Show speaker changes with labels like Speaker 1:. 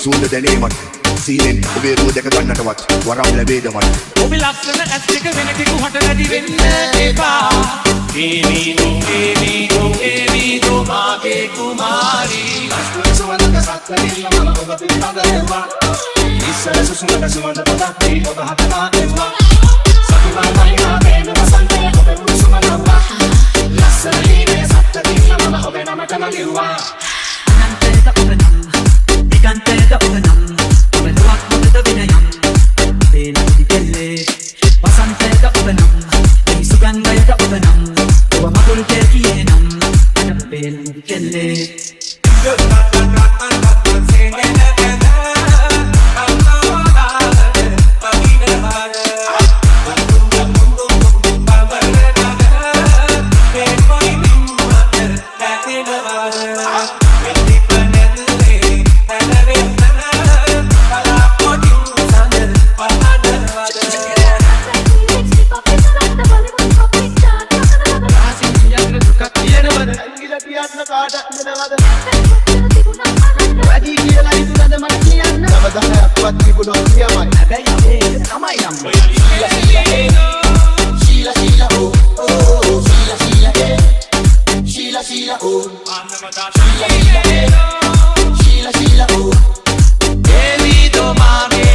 Speaker 1: සූද දැනීමත් සීලෙන් ඔබේ රුව දැක ගන්නටවත් වරම් ලැබේදමත්
Speaker 2: ඔබ ලස්සන ඇස් දෙක වෙන කෙකු හට නැති වෙන්න එපා ඒවීදෝ මාගේ කුමාරී ලස්සන සුවඳක සත්තරිල්ල මම ඔබ පිළිබඳවා ඉස්සර සුසුමක සුවඳ පොතක් ඔබ හටනා දෙවා සතුනා මහිනා වේද වසන්තය ඔබ උසුමනවා ලස්සන හීනේ සත්තරිල්ල මම ඔබ නමට නගිවා
Speaker 3: අනන්තයට ඔබ නම් Giganteta uganam, abeluak mudada vinayam, benati kelle. Vasanteta uganam, isugandayata uganam, uwa magulte kiyenam, anapel kelle. කෙල්ලේ
Speaker 2: Devi domare